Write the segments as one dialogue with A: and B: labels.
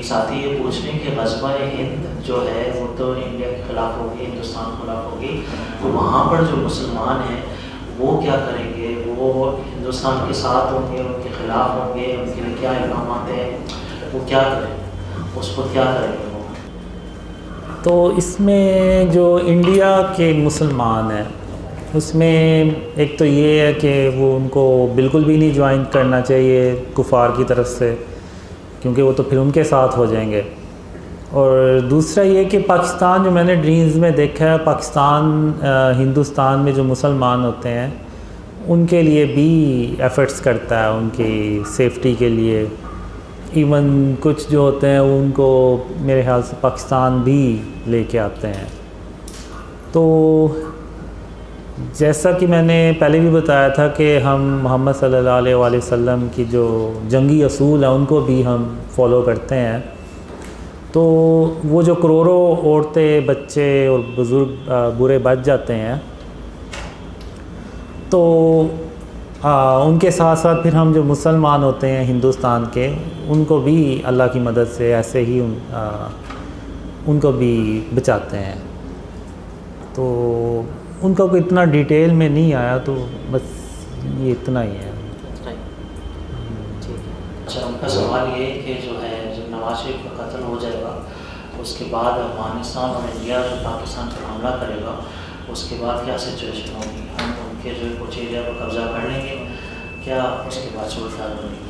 A: साथी ये पूछ रहे हैं कि ग़ज़वा हिंद जो है वो तो इंडिया के ख़िलाफ़ होगी, हिंदुस्तान के ख़िलाफ़ होगी, तो वहाँ पर जो मुसलमान हैं वो क्या करेंगे? वो हिंदुस्तान के साथ होंगे, उनके ख़िलाफ़ होंगे, उनके लिए क्या इक़दाम हैं, वो क्या करेंगे, उस पर क्या करेंगे वो?
B: तो इसमें जो इंडिया के मुसलमान हैं उसमें एक तो ये है कि वो उनको बिल्कुल भी नहीं ज्वाइन करना चाहिए कुफ़ार की तरफ से, क्योंकि वो तो फिर उनके साथ हो जाएंगे। और दूसरा ये कि पाकिस्तान, जो मैंने ड्रीम्स में देखा है, पाकिस्तान हिंदुस्तान में जो मुसलमान होते हैं उनके लिए भी एफ़र्ट्स करता है, उनकी सेफ्टी के लिए। इवन कुछ जो होते हैं उनको मेरे ख्याल से पाकिस्तान भी लेके आते हैं। तो जैसा कि मैंने पहले भी बताया था कि हम मोहम्मद सल्लल्लाहु अलैहि वसल्लम की जो जंगी असूल हैं उनको भी हम फॉलो करते हैं। तो वो जो करोड़ों औरतें, बच्चे और बुज़ुर्ग बुरे बच जाते हैं, तो उनके साथ साथ फिर हम जो मुसलमान होते हैं हिंदुस्तान के, उनको भी अल्लाह की मदद से ऐसे ही उनको भी बचाते हैं। तो उनका कोई इतना डिटेल में नहीं आया, तो बस ये इतना ही है।
A: अच्छा, उनका सवाल ये है कि जो है जब नवाज शरीफ का कत्ल हो जाएगा तो उसके बाद अफगानिस्तान और इंडिया जो पाकिस्तान पर हमला करेगा, उसके बाद क्या सिचुएशन होगी? हम उनके जो कुछ एरिया पर कब्ज़ा कर लेंगे, क्या उसके बाद सूरत हाल बनेगी?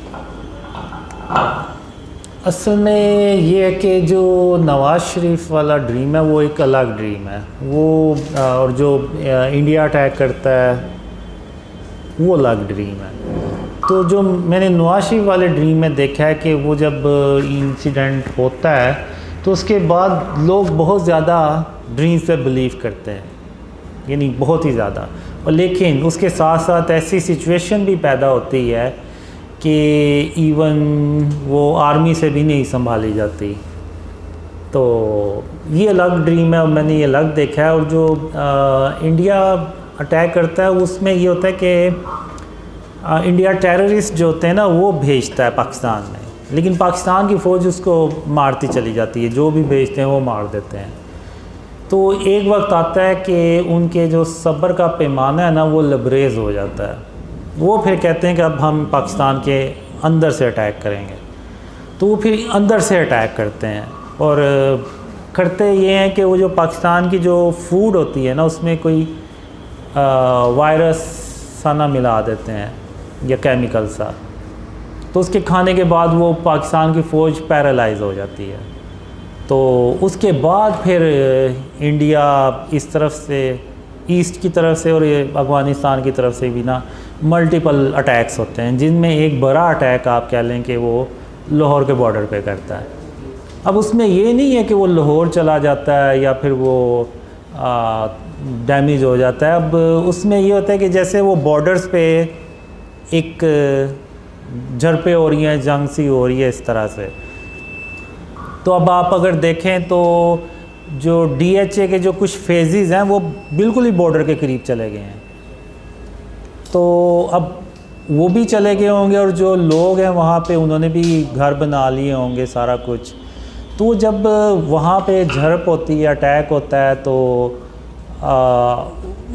B: असल में ये है कि जो नवाज़ शरीफ वाला ड्रीम है वो एक अलग ड्रीम है, वो और जो इंडिया अटैक करता है वो अलग ड्रीम है। तो जो मैंने नवाज़ शरीफ वाले ड्रीम में देखा है कि वो जब इंसिडेंट होता है तो उसके बाद लोग बहुत ज़्यादा ड्रीम पे बिलीव करते हैं, यानी बहुत ही ज़्यादा। और लेकिन उसके साथ साथ ऐसी सिचुएशन भी पैदा होती है कि इवन वो आर्मी से भी नहीं संभाली जाती। तो ये अलग ड्रीम है और मैंने ये अलग देखा है। और जो इंडिया अटैक करता है उसमें ये होता है कि इंडिया टेररिस्ट जो होते हैं ना वो भेजता है पाकिस्तान में, लेकिन पाकिस्तान की फ़ौज उसको मारती चली जाती है, जो भी भेजते हैं वो मार देते हैं। तो एक वक्त आता है कि उनके जो सब्र का पैमाना है ना वो लबरेज़ हो जाता है। वो फिर कहते हैं कि अब हम पाकिस्तान के अंदर से अटैक करेंगे, तो वो फिर अंदर से अटैक करते हैं। और करते ये हैं कि वो जो पाकिस्तान की जो फूड होती है ना उसमें कोई वायरस सा ना मिला देते हैं या केमिकल सा, तो उसके खाने के बाद वो पाकिस्तान की फ़ौज पैरालाइज़ हो जाती है। तो उसके बाद फिर इंडिया इस तरफ से, ईस्ट की तरफ से और ये अफ़गानिस्तान की तरफ से भी ना मल्टीपल अटैक्स होते हैं, जिनमें एक बड़ा अटैक आप कह लें कि वो लाहौर के बॉर्डर पे करता है। अब उसमें ये नहीं है कि वो लाहौर चला जाता है या फिर वो डैमेज हो जाता है। अब उसमें ये होता है कि जैसे वो बॉर्डर्स पे एक झड़पें हो रही हैं, जंग सी हो रही है इस तरह से। तो अब आप अगर देखें तो जो DHA के जो कुछ फेजेस हैं वो बिल्कुल ही बॉर्डर के करीब चले गए हैं, तो अब वो भी चले गए होंगे और जो लोग हैं वहाँ पे उन्होंने भी घर बना लिए होंगे सारा कुछ। तो जब वहाँ पे झड़प होती है, अटैक होता है, तो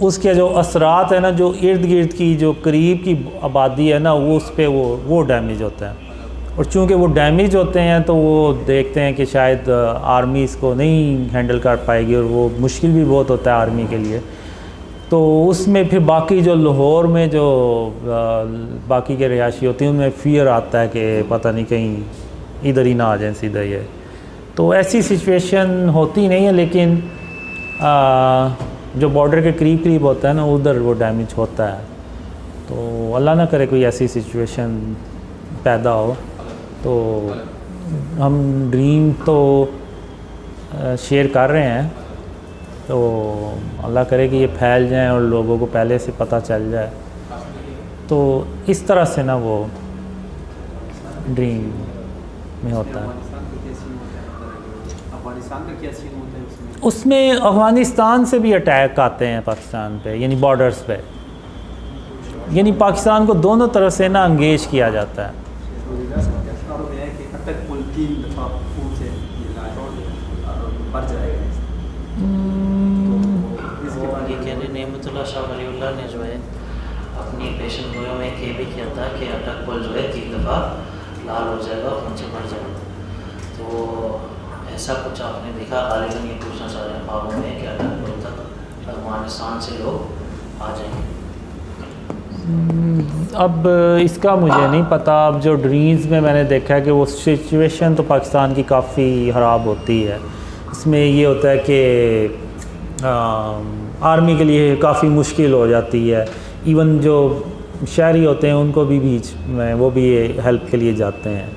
B: उसके जो असरात है ना, जो इर्द गिर्द की जो करीब की आबादी है ना, वो उस पर वो डैमेज होता है। और चूँकि वो डैमेज होते हैं तो वो देखते हैं कि शायद आर्मी इसको नहीं हैंडल कर पाएगी और वो मुश्किल भी बहुत होता है आर्मी के लिए। तो उसमें फिर बाकी जो लाहौर में जो बाकी के रिहायशी होती हैं उनमें फ़ियर आता है कि पता नहीं कहीं इधर ही ना आ जाए सीधा ये। तो ऐसी सिचुएशन होती नहीं है, लेकिन जो बॉर्डर के करीब करीब होता है ना उधर वो डैमेज होता है। तो अल्लाह ना करे कोई ऐसी सिचुएशन पैदा हो। तो हम ड्रीम तो शेयर कर रहे हैं, तो अल्लाह करे कि ये फैल जाएं और लोगों को पहले से पता चल जाए। तो इस तरह से ना वो ड्रीम में होता है। उसमें अफ़गानिस्तान से भी अटैक आते हैं पाकिस्तान पे, यानी बॉर्डर्स पे, यानी पाकिस्तान को दोनों तरफ से ना अंगेज किया जाता है।
C: 3 दफ़ा खून से ये इलाज बढ़ जाएगा।
A: इसके बाद ये कहने नेमतुल्लाह शाह वलीउल्लाह ने जो है अपनी पेशन गोयों में ये भी किया था कि अटक पुल जो है 3 दफ़ा लाल हो जाएगा, खून से भर जाएगा। तो ऐसा कुछ आपने देखा? गालिबन ये पूछना चाह रहे हैं ख्वाबों में कि अटक पुल तक अफगानिस्तान से लोग आ जाएंगे।
B: अब इसका मुझे नहीं पता। अब जो ड्रीम्स में मैंने देखा है कि वो सिचुएशन तो पाकिस्तान की काफ़ी ख़राब होती है। इसमें ये होता है कि आर्मी के लिए काफ़ी मुश्किल हो जाती है। इवन जो शहरी होते हैं उनको भी बीच में वो भी हेल्प के लिए जाते हैं।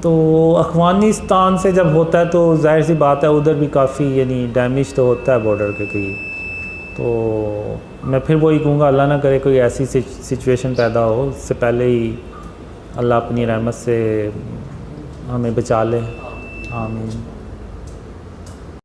B: तो अफ़गानिस्तान से जब होता है तो जाहिर सी बात है उधर भी काफ़ी यानी डैमेज तो होता है बॉर्डर के करीब। तो मैं फिर वही कहूँगा, अल्लाह ना करे कोई ऐसी सिचुएशन पैदा हो, इससे पहले ही अल्लाह अपनी रहमत से हमें बचा ले। आमीन।